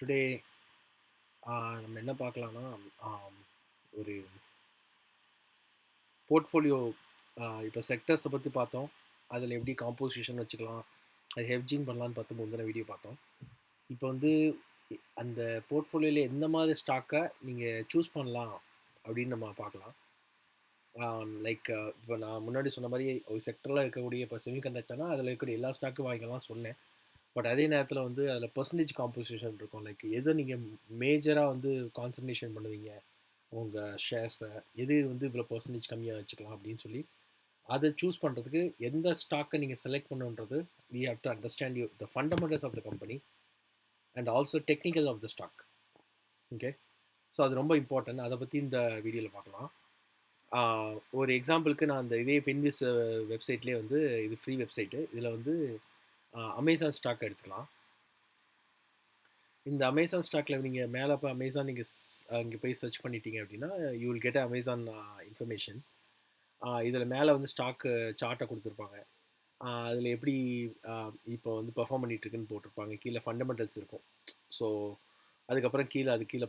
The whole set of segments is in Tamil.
டுடே நம்ம என்ன பார்க்கலாம்னா ஒரு போர்ட்ஃபோலியோ இப்போ செக்டர்ஸை பற்றி பார்த்தோம். அதில் எப்படி காம்போசிஷன் வச்சுக்கலாம், அது ஹெட்ஜிங் பண்ணலான்னு பார்த்து முந்தின வீடியோ பார்த்தோம். இப்போ வந்து அந்த போர்ட்ஃபோலியோவில் எந்த மாதிரி ஸ்டாக்கை நீங்கள் சூஸ் பண்ணலாம் அப்படின்னு நம்ம பார்க்கலாம். லைக் இப்போ நான் முன்னாடி சொன்ன மாதிரி ஒரு செக்டரில் இருக்கக்கூடிய இப்போ செமிகண்டக்டர்னா அதில் இருக்கக்கூடிய எல்லா ஸ்டாக்கும் வாங்கிக்கலாம் சொன்னேன். பட் அதே நேரத்தில் வந்து அதில் பர்சன்டேஜ் காம்போசிஷன் இருக்கும். லைக் எதை நீங்கள் மேஜராக வந்து கான்சன்ட்ரேஷன் பண்ணுவீங்க உங்கள் ஷேர்ஸை, எது வந்து இவ்வளோ பர்சன்டேஜ் கம்மியாக வச்சுக்கலாம் அப்படின்னு சொல்லி அதை சூஸ் பண்ணுறதுக்கு எந்த ஸ்டாக்கை நீங்கள் செலக்ட் பண்ணுன்றது we have to understand you the fundamentals of the company and also technical of the stock. Okay, so அது ரொம்ப இம்பார்ட்டன்ட். அதை பற்றி இந்த வீடியோவில் பார்க்கலாம். ஒரு எக்ஸாம்பிளுக்கு நான் அந்த இதே ஃபின்விஸ் வெப்சைட்லேயே வந்து இது ஃப்ரீ வெப்சைட்டு. இதில் வந்து அமேசான் ஸ்டாக் எடுத்துக்கலாம். இந்த அமேசான் ஸ்டாக்கில் நீங்கள் மேலே இப்போ அமேசான் நீங்கள் அங்கே போய் சர்ச் பண்ணிட்டீங்க அப்படின்னா you will get Amazon information. இதில் மேலே வந்து ஸ்டாக்கு சார்ட்டை கொடுத்துருப்பாங்க. அதில் எப்படி இப்போ வந்து பெர்ஃபார்ம் பண்ணிகிட்ருக்குன்னு போட்டிருப்பாங்க. கீழே ஃபண்டமெண்டல்ஸ் இருக்கும். ஸோ அதுக்கப்புறம் அது கீழே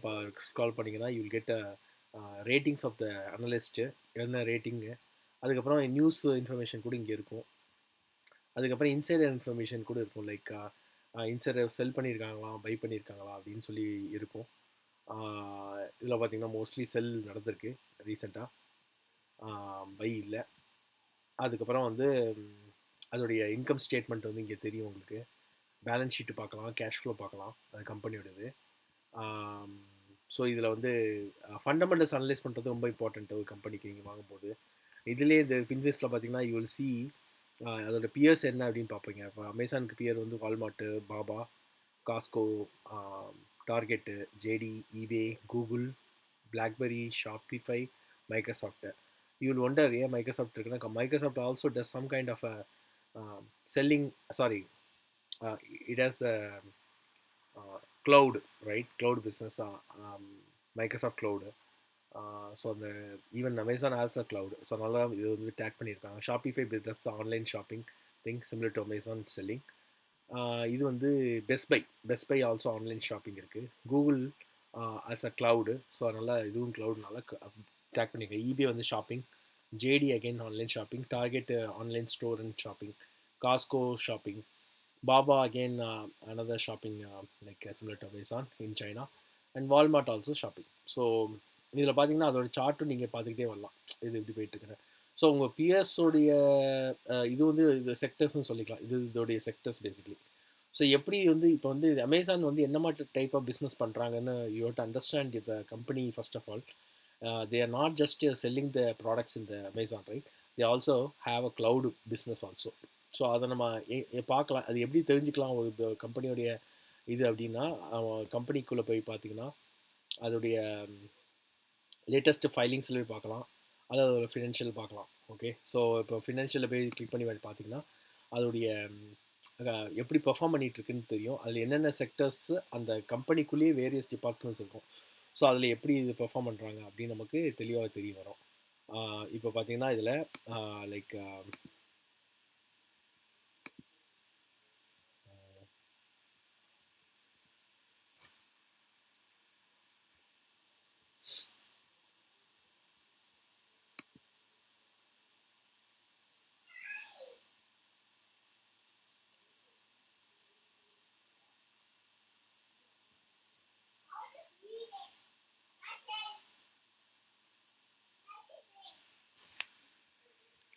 ஸ்க்ரால் பண்ணிங்கன்னா you will get ratings of the analyst, என்ன ரேட்டிங்கு. அதுக்கப்புறம் நியூஸ் இன்ஃபர்மேஷன் கூட இங்கே இருக்கும். அதுக்கப்புறம் இன்சைடர் இன்ஃபர்மேஷன் கூட இருக்கும். லைக் இன்சைடர் செல் பண்ணியிருக்காங்களா, பை பண்ணியிருக்காங்களா அப்படின்னு சொல்லி இருக்கும். இதில் பார்த்தீங்கன்னா மோஸ்ட்லி செல் நடந்திருக்கு ரீசெண்டாக, பை இல்லை. அதுக்கப்புறம் வந்து அதோடைய இன்கம் ஸ்டேட்மெண்ட் வந்து இங்கே தெரியும் உங்களுக்கு. பேலன்ஸ் ஷீட்டு பார்க்கலாம், கேஷ் ஃப்ளோ பார்க்கலாம், அது கம்பெனியோடது. ஸோ இதில் வந்து ஃபண்டமெண்டல்ஸ் அனலைஸ் பண்ணுறது ரொம்ப இம்பார்ட்டண்ட்டு ஒரு கம்பெனிக்கு நீங்கள் வாங்கும்போது. இதிலே இந்த ஃபின்விஸில் பார்த்தீங்கன்னா யூ வில் சி அதோட பியர்ஸ் என்ன அப்படின்னு பார்ப்பீங்க. இப்போ அமேசானுக்கு பியர் வந்து Walmart, Baba, Costco, Target, JD, eBay, Google, BlackBerry, Shopify, Microsoft. You will wonder ஏன் மைக்ரோசாஃப்ட் இருக்குன்னா Microsoft also does some kind of selling, sorry, it has the cloud, right? Cloud business, Microsoft Cloud. So அந்த even Amazon as a cloud. So நல்லா இது வந்து டேக் பண்ணியிருக்காங்க. Shopify business the online shopping thing similar to Amazon selling. இது வந்து Best Buy also online shopping இருக்குது. Google as a cloud. So அதனால் இதுவும் க்ளவுட்னால டேக் பண்ணியிருக்கேன். ஈபே வந்து shopping, JD again online shopping, Target online store and shopping, Costco shopping, Baba again another shopping like similar to Amazon in China, and Walmart also shopping. So இதில் பார்த்தீங்கன்னா அதோட சார்ட்டும் நீங்கள் பார்த்துக்கிட்டே வரலாம், இது எப்படி போயிட்டுருக்குன்னு. ஸோ உங்கள் பிஎஸ்ஸோடைய இது வந்து இது செக்டர்ஸ்னு சொல்லிக்கலாம். இதோடைய செக்டர்ஸ் பேசிக்லி. ஸோ எப்படி வந்து இப்போ வந்து அமேசான் வந்து என்ன மாதிரி டைப் ஆஃப் பிஸ்னஸ் பண்ணுறாங்கன்னு you have to understand the company first of all. they are not just selling the products in the Amazon, right? They also have a cloud business also. So அதை நம்ம பார்க்கலாம். அது எப்படி தெரிஞ்சுக்கலாம் ஒரு கம்பெனியோடைய இது அப்படின்னா, கம்பெனிக்குள்ளே போய் பார்த்தீங்கன்னா அதோடைய லேட்டஸ்ட்டு ஃபைலிங்ஸில் போய் பார்க்கலாம், அதோட ஃபினான்ஷியல் பார்க்கலாம். ஓகே, ஸோ இப்போ ஃபினான்ஷியலில் போய் கிளிக் பண்ணி பார்த்தீங்கன்னா அதோடைய எப்படி பெர்ஃபார்ம் பண்ணிகிட்ருக்குன்னு தெரியும். அதில் என்னென்ன செக்டர்ஸ் அந்த கம்பெனிக்குள்ளேயே வேரியஸ் டிபார்ட்மெண்ட்ஸ் இருக்கும். ஸோ அதில் எப்படி இது பெர்ஃபார்ம் பண்ணுறாங்க அப்படின்னு நமக்கு தெளிவாக தெரிய வரும். இப்போ பார்த்தீங்கன்னா இதில் லைக்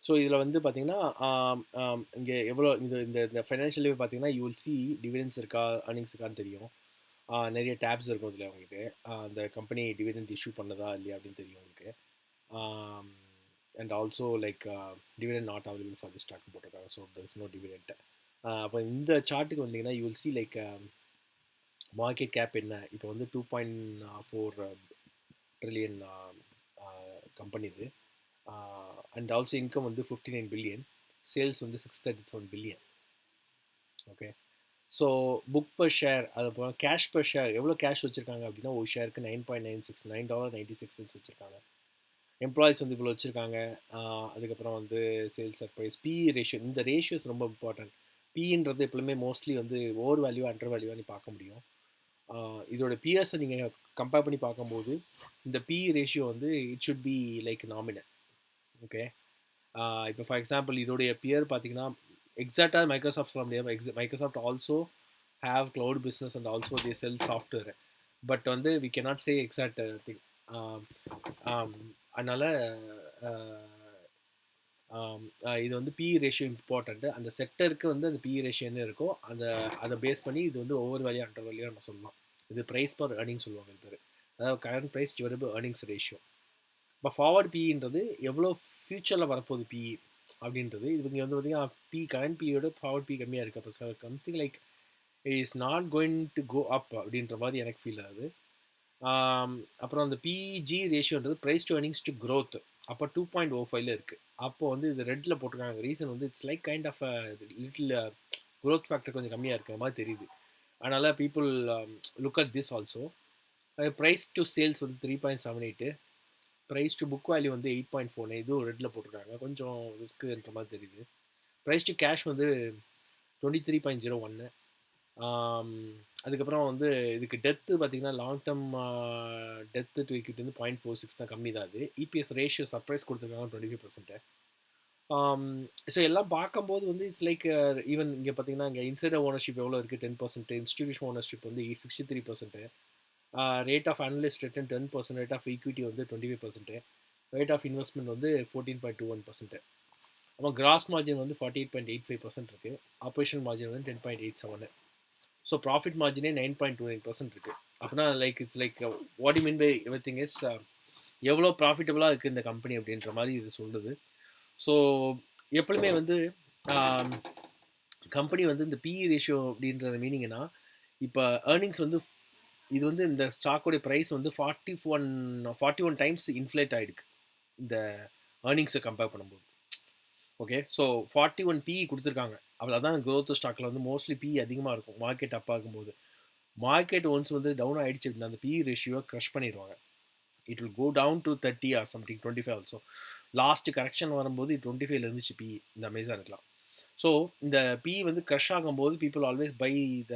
ஸோ இதில் வந்து பார்த்தீங்கன்னா இங்கே எவ்வளோ இந்த ஃபைனான்ஷியல் பார்த்தீங்கன்னா யூ வில் சி டிவிடெண்ட்ஸ் இருக்கா, அர்னிங்ஸ் இருக்கான்னு தெரியும். நிறைய டேப்ஸ் இருக்கும் இதில் உங்களுக்கு. அந்த கம்பெனி டிவிடெண்ட் இஷ்யூ பண்ணதா இல்லையா அப்படின்னு தெரியும் உங்களுக்கு. And also like dividend not available for the stock போட்டிருக்காங்க. So there is no dividend. அப்போ இந்த சார்ட்டுக்கு வந்தீங்கன்னா you will see like market cap என்ன. இப்போ வந்து 2.4 ட்ரில்லியன் கம்பெனி இது. அண்ட் ஆல்சோ இன்கம் வந்து 59 பில்லியன், சேல்ஸ் வந்து 637 billion. Okay, so book per share, அது போல் கேஷ் பர் ஷேர் எவ்வளோ கேஷ் வச்சுருக்காங்க அப்படின்னா ஒரு ஷேருக்கு $9.96 வச்சுருக்காங்க. எம்ப்ளாயிஸ் வந்து இவ்வளோ வச்சுருக்காங்க. அதுக்கப்புறம் வந்து சேல்ஸ் சர்ப்ரைஸ், பி ரேஷியோ, இந்த ரேஷியோஸ் ரொம்ப இம்பார்ட்டன்ட். பின்றது எப்பவுமே மோஸ்ட்லி வந்து ஓவர் வேல்யூ அண்டர் வேல்யூவாக நீ பார்க்க முடியும். இதோட பியர்ஸை நீங்கள் கம்பேர் பண்ணி பார்க்கும்போது இந்த பி ரேஷியோ வந்து it should be like nominal. Okay, இப்போ ஃபார் எக்ஸாம்பிள் இதோடைய பியர் பார்த்தீங்கன்னா எக்ஸாக்டாக மைக்ரோசாஃப்ட் சொல்ல முடியாது. Microsoft also have cloud business and also they sell software. But வந்து we cannot say exact thing. அதனால் இது வந்து பி ரேஷியோ இம்பார்ட்டண்ட்டு. அந்த செக்டருக்கு வந்து அந்த பி ரேஷியோ என்ன இருக்கோ அதை பேஸ் பண்ணி இது வந்து ஒவ்வொரு வேலையும் அண்டர் வேலையும் நம்ம சொல்லலாம். இது ப்ரைஸ் பர் ஏர்னிங் சொல்லுவாங்க இது பேர். அதாவது current price divided earnings ratio. இப்போ ஃபார்வர்ட் பிஇன்றது எவ்வளோ ஃப்யூச்சரில் வரப்போகுது பிஇ அப்படின்றது. இது இங்கே வந்து பார்த்தீங்கன்னா கரண்ட் பியோட ஃபார்வர்ட் பி கம்மியாக இருக்குது. அப்போ something like it is not going to go up அப்படின்ற மாதிரி எனக்கு ஃபீல் ஆகுது. அப்புறம் அந்த பிஜி ரேஷியோன்றது price to earnings to growth. அப்போ 2.05 இருக்குது. அப்போது வந்து இது ரெட்டில் போட்டிருக்காங்க. ரீசன் வந்து it's like kind of little growth factor கொஞ்சம் கம்மியாக இருக்கிற மாதிரி தெரியுது. அதனால் people look at this also. Price to sales வந்து 3.78. ப்ரைஸ் டு புக் வேல்யூ வந்து 8.49. இதுவும் ரெட்டில் போட்டிருக்காங்க. கொஞ்சம் ரிஸ்க்குன்ற மாதிரி தெரியுது. ப்ரைஸ் டு கேஷ் வந்து 23.01. அதுக்கப்புறம் வந்து இதுக்கு டெத்து பார்த்தீங்கன்னா long term death to equity வந்து 0.46 தான், கம்மி தான். அது இபிஎஸ் ரேஷியோ சர்ப்ரைஸ் கொடுத்துருக்காங்க 25%. ஸோ எல்லாம் பார்க்கும்போது வந்து இட்ஸ் லைக் ஈவன் இங்கே பார்த்தீங்கன்னா இங்கே இன்சைடர் ஓனர்ஷிப் எவ்வளோ இருக்குது 10%, இன்ஸ்டிடியூஷன் ஓனர்ஷிப் வந்து 63%, rate of analyst return 10%, rate of equity வந்து 25%, ரேட் ஆஃப் இன்வெஸ்ட்மெண்ட் வந்து 14.21%. அப்புறம் கிராஸ் மார்ஜின் வந்து 48.85% இருக்குது. ஆப்ரேஷன் மார்ஜின் வந்து 10.87. ஸோ ப்ராஃபிட் மார்ஜினே 9.29% இருக்குது. அப்படின்னா like it's like what you mean by everything is எவ்வளோ ப்ராஃபிட்டபுளாக இருக்குது இந்த கம்பெனி அப்படின்ற மாதிரி இது சொல்லுது. ஸோ எப்பவுமே வந்து கம்பெனி வந்து இந்த பிஇ ரேஷியோ அப்படின்றது மீனிங்னா இப்போ ஏர்னிங்ஸ் வந்து இது வந்து இந்த ஸ்டாக்கோடைய ப்ரைஸ் வந்து 41 டைம்ஸ் இன்ஃப்ளேட் ஆகிடுக்கு இந்த ஏர்னிங்ஸை கம்பேர் பண்ணும்போது. ஓகே, ஸோ 41 பிஇ கொடுத்துருக்காங்க. அவ்வளோதான் க்ரோத் ஸ்டாக்கில் வந்து மோஸ்ட்லி பிஇ அதிகமாக இருக்கும் மார்க்கெட் அப் ஆகும்போது. மார்க்கெட் ஒன்ஸ் வந்து டவுன் ஆகிடுச்சு அப்படின்னா அந்த பிஇ ரேஷியோவை க்ரஷ் பண்ணிடுவாங்க. It will go down to 30 or something 25 also. Last correction வரும்போது 25 இருந்துச்சு பிஇ இந்த அமேசானுக்குலாம். ஸோ இந்த பிஇ வந்து க்ரஷ் ஆகும்போது people always buy the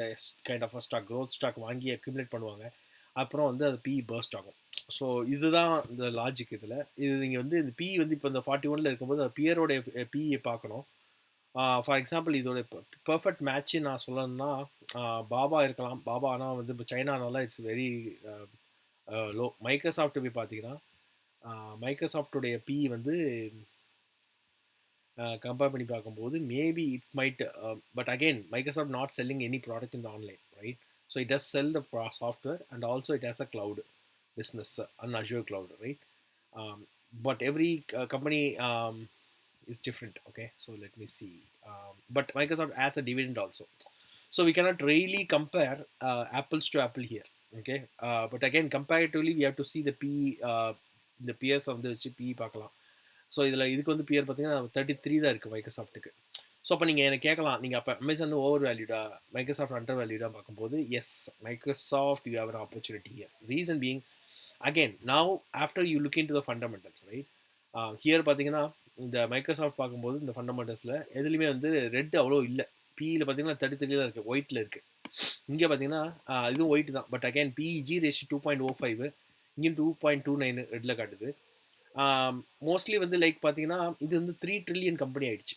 kind of stock, growth stock வாங்கி அக்யூமுலேட் பண்ணுவாங்க. அப்புறம் வந்து அது பிஇ பர்ஸ்ட் ஆகும். ஸோ இதுதான் இந்த லாஜிக். இதில் இது நீங்கள் வந்து இந்த பிஇ வந்து இப்போ இந்த 41 இருக்கும்போது அது பியரோடைய பிஇயை பார்க்கணும். ஃபார் எக்ஸாம்பிள் இதோட பர்ஃபெக்ட் மேட்ச்சு நான் சொல்லணும்னா பாபா இருக்கலாம். பாபா ஆனால் வந்து இப்போ சைனானால இட்ஸ் வெரி லோ. மைக்ரோசாஃப்ட் போய் பார்த்தீங்கன்னா மைக்ரோசாஃப்டுடைய பிஇ வந்து கம்பேர் பண்ணி பார்க்கும்போது maybe it might, but again Microsoft not selling any product in the online, right? So it does sell the software and also it has a cloud business on Azure cloud, right? But every company is different. Okay, so let me see. But Microsoft has a dividend also, so we cannot really compare apples to apple here. Okay, but again comparatively we have to see the P இந்த பியர்ஸ் வந்து வச்சு பிஇ பார்க்கலாம். ஸோ இதில் இதுக்கு வந்து பியர் பார்த்தீங்கன்னா 33 தான் இருக்குது மைக்ரோசாஃப்ட்டுக்கு. ஸோ அப்போ நீங்கள் எனக்கு கேட்கலாம், நீங்கள் அப்போ அமேசான் ஓவர் வேல்யூடா மைக்ரோசாஃப்ட் அண்டர் வேல்யூடா பார்க்கும்போது yes, Microsoft you have an opportunity here. Reason being again now after you look into the fundamentals, right? Here பார்த்தீங்கன்னா இந்த மைக்ரோசாஃப்ட் பார்க்கும்போது இந்த ஃபண்டமெண்டல்ஸில் எதுலையுமே வந்து ரெட் அவ்வளோ இல்லை. பிஇயில் பார்த்தீங்கன்னா 33 தான் இருக்குது, ஒயிட்டில் இருக்குது. இங்கே பார்த்தீங்கன்னா இதுவும் ஒயிட் தான். பட் அகேன் பிஇஜி ரேஷியோ 2.05, இங்கேயும் 2.29 ரெட்டில் காட்டுது. மோஸ்ட்லி வந்து லைக் பார்த்தீங்கன்னா இது வந்து 3 ட்ரில்லியன் கம்பெனி ஆயிடுச்சு.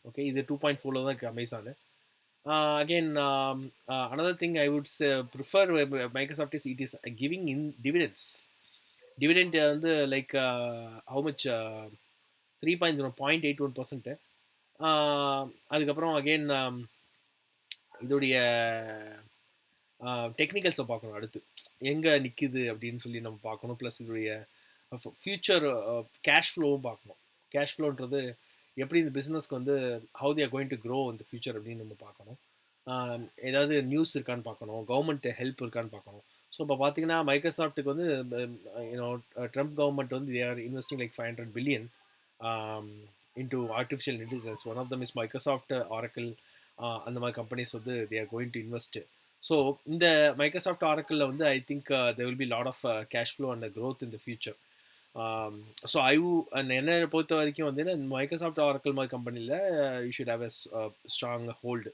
ஓகே, இது 2.4 தான் இருக்குது Amazon. Again another thing I would prefer Microsoft is it is giving in dividends. Dividend வந்து லைக் how much 3.81%. அதுக்கப்புறம் அகெயின் இதோடைய டெக்னிக்கல்ஸை பார்க்கணும். அடுத்து எங்கே நிற்குது அப்படின்னு சொல்லி நம்ம பார்க்கணும். ப்ளஸ் இதோடைய ஃப்யூச்சர் கேஷ் ஃப்ளோவும் பார்க்கணும். கேஷ் ஃப்ளோன்றது எப்படி இந்த பிஸ்னஸ்க்கு வந்து how they are going to grow இந்த ஃப்யூச்சர் அப்படின்னு நம்ம பார்க்கணும். ஏதாவது நியூஸ் இருக்கான்னு பார்க்கணும், கவர்மெண்ட் ஹெல்ப் இருக்கான்னு பார்க்கணும். ஸோ இப்போ பார்த்தீங்கன்னா மைக்ரோசாஃப்ட்டுக்கு வந்து ட்ரம்ப் கவர்மெண்ட் வந்து they are investing like 500 billion into artificial intelligence. One of them is Microsoft, Oracle, அந்த மாதிரி கம்பெனிஸ் வந்து they are going to invest. So இந்த மைக்ரோசாஃப்ட் ஆரக்கிளில் வந்து I think there will be lot of cash flow and growth in the future. So என்னை பொறுத்த வரைக்கும் வந்து இந்த மைக்ரோசாஃப்ட் ஆரக்கிள் மாதிரி கம்பெனியில் you should have a strong hold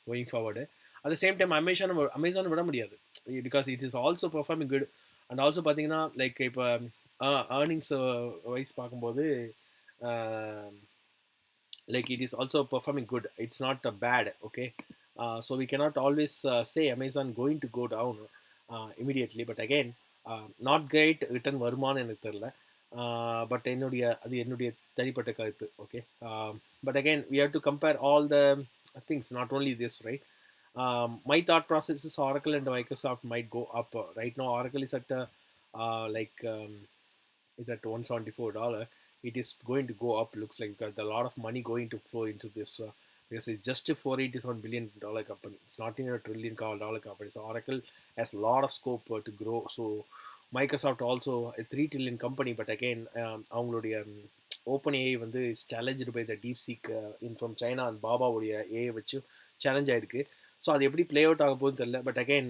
going forward. At the same time Amazon விட முடியாது, because it is also performing good. And also பார்த்தீங்கன்னா லைக் இப்போ ஏர்னிங்ஸ் வைஸ் பார்க்கும்போது like it is also performing good, it's not bad. Okay, so we cannot always say Amazon going to go down immediately, but again not great return வருமானம் எனக்கு தெரியல. பட் அது என்னுடைய தனிப்பட்ட கருத்து. Okay, but again we have to compare all the things, not only this, right? My thought process is Oracle and Microsoft might go up. Right now Oracle is at like is at $174. It is going to go up, looks like, because a lot of money going to flow into this, because it's just a $487 billion company. It's not in a $1 trillion company. So Oracle has a lot of scope to grow. So Microsoft also a $3 trillion company, but again அவங்களுடைய OpenAI வந்து is challenged by the DeepSeek in from China, and Baba உடைய AI வச்சு சேலஞ்ச் ஆயிருக்கு. ஸோ அது எப்படி ப்ளே அவுட் ஆக போகுதுன்னு தெரியல. But again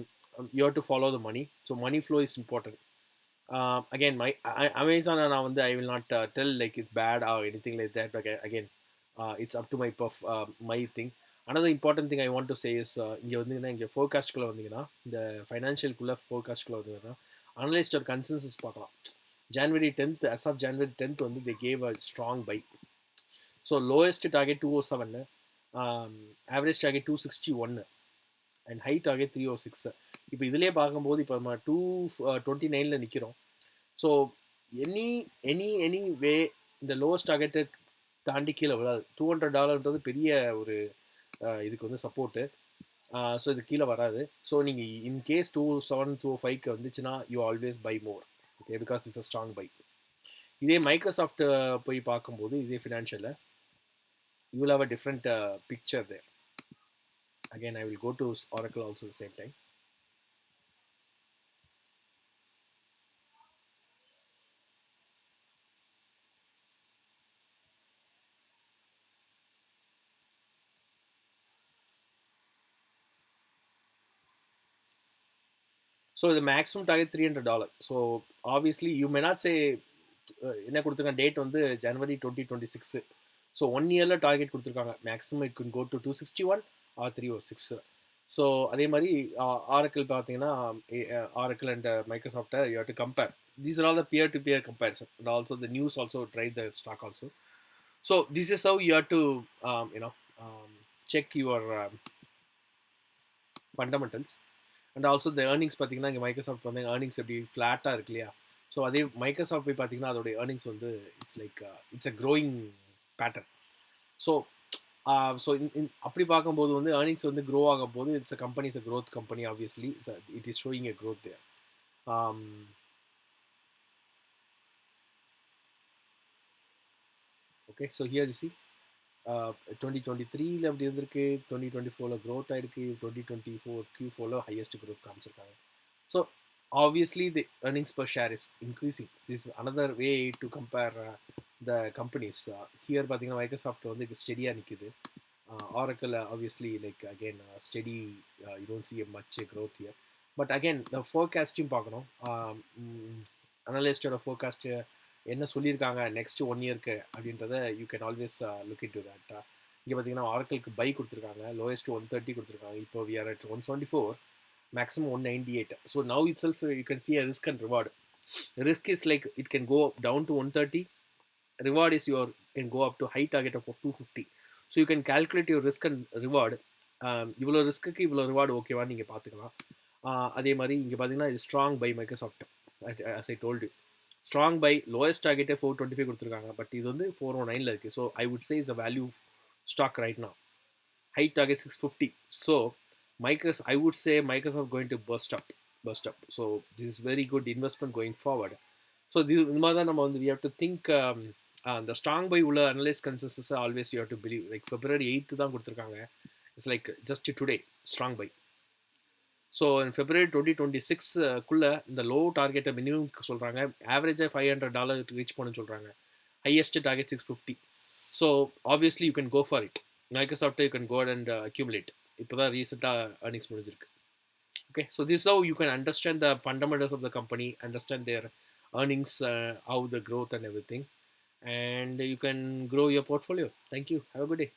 you have to follow the money. So money flow is important. Again, my Amazon and I will not tell like it's bad or anything like that. But again, it's up to my thing. Another important thing I want to say is இங்கே வந்தீங்கன்னா இங்கே ஃபோர்காஸ்ட்குள்ளே வந்தீங்கன்னா இந்த ஃபைனான்ஷியல்குள்ளே ஃபோர்காஸ்ட்குள்ளே வந்தீங்கன்னா அனலிஸ்டோட கன்சென்சஸ் பார்க்கலாம். January 10th, as of January 10th வந்து they gave a strong buy. So lowest target 207, average target 261 and high target 306. இப்போ இதிலே பார்க்கும்போது இப்போ நம்ம 229 நிற்கிறோம். ஸோ எனி வே இந்த லோவஸ்ட் டார்கெட்டை தாண்டி கீழே விடாது. $200 பெரிய ஒரு இதுக்கு வந்து சப்போர்ட்டு. ஸோ இது கீழே வராது. ஸோ நீங்கள் இன்கேஸ் 2725 வந்துச்சுன்னா you always buy more. Okay, because it's a strong buy. இதே மைக்ரோசாஃப்ட் போய் பார்க்கும்போது இதே ஃபினான்ஷியலில் you will have a different picture there. Again, I will go to Oracle also at the same time. So the maximum target $300. So obviously you may not say என்ன கொடுத்துருக்காங்க டேட் வந்து January 2026. ஸோ 1 yearல டார்கெட் கொடுத்துருக்காங்க. Maximum it could go to 261 or 306. So அதே மாதிரி ஆரக்கிள் பார்த்தீங்கன்னா ஆரக்கிள் அண்ட் மைக்ரோசாஃப்டை you have to compare. These are all the peer-to-peer comparison, and also the news also drive the stock also. So this is how you have to check your fundamentals. And also the earnings பார்த்தீங்கன்னா இங்கே மைக்ரோசாஃப்ட் வந்து ஏர்னிங்ஸ் எப்படி ஃப்ளாட்டாக இருக்கு இல்லையா? ஸோ அதே மைக்ரோசாஃப்ட் போய் பார்த்தீங்கன்னா அதோடைய ஏர்னிங்ஸ் வந்து it's a growing pattern. So அப்படி பார்க்கும்போது வந்து ஏர்னிங்ஸ் வந்து க்ரோ ஆகும் போது it's a company, is a growth company. Obviously it is showing a growth there. Okay, so here you see 2023 அப்படி இருந்திருக்கு, 2024 க்ரோத் ஆகிருக்கு, 2024 Q4 ஹையஸ்ட் க்ரோத் காமிச்சிருக்காங்க. So obviously the earnings per share is increasing. This is another way to compare the companies. Here பார்த்தீங்கன்னா மைக்ரோசாஃப்ட் வந்து ஸ்டெடியாக நிற்குது. Oracle obviously like again steady, you don't see a much growth here. But again the ஃபோர்காஸ்ட்டையும் பார்க்கணும். அனலிஸ்டோட ஃபோர்காஸ்ட்டு என்ன சொல்லியிருக்காங்க நெக்ஸ்ட் 1 இயர்க்கு அப்படின்றத you can always look into that. இங்கே பார்த்தீங்கன்னா ஆரக்கிளுக்கு பை கொடுத்துருக்காங்க, லோயஸ்ட் 130 கொடுத்துருக்காங்க. இப்போ we are at 174, maximum 198. So now itself you can see a risk and reward. Risk is like it can go down to 130. Reward is your can go up to high target of 250. So you can calculate your risk and reward. இவ்வளோ ரிஸ்க்கு இவ்வளோ ரிவார்டு ஓகேவான்னு நீங்கள் பார்த்துக்கலாம். அதே மாதிரி இங்கே பார்த்தீங்கன்னா இது strong buy Microsoft. as I told you, strong buy, lowest டார்கெட்டே 425 கொடுத்துருக்காங்க. பட் இது வந்து 409 இருக்குது. So I would say is a value stock right now. High target 650. So I would say Microsoft going to burst up. So this is very good investment going forward. So இந்த மாதிரி தான் நம்ம வந்து we have to think. The strong buy உள்ள analyst consensus always you have to believe. Like February 8th தான் கொடுத்துருக்காங்க. It's like just today strong buy. So February 2026 குள்ள இந்த லோ டார்கெட்டை மினிமம் சொல்கிறாங்க. ஆவரேஜாக $500 ரீச் பண்ணு சொல்கிறாங்க. Highest target 650. So obviously you can go for it. Microsoft you can go and accumulate. இப்போ தான் ரீசெண்டாக ஏர்னிங்ஸ் முடிஞ்சிருக்கு. Okay, so this how you can understand the fundamentals of the company, understand their earnings, how the growth and everything, and you can grow your portfolio. Thank you. Have a good day.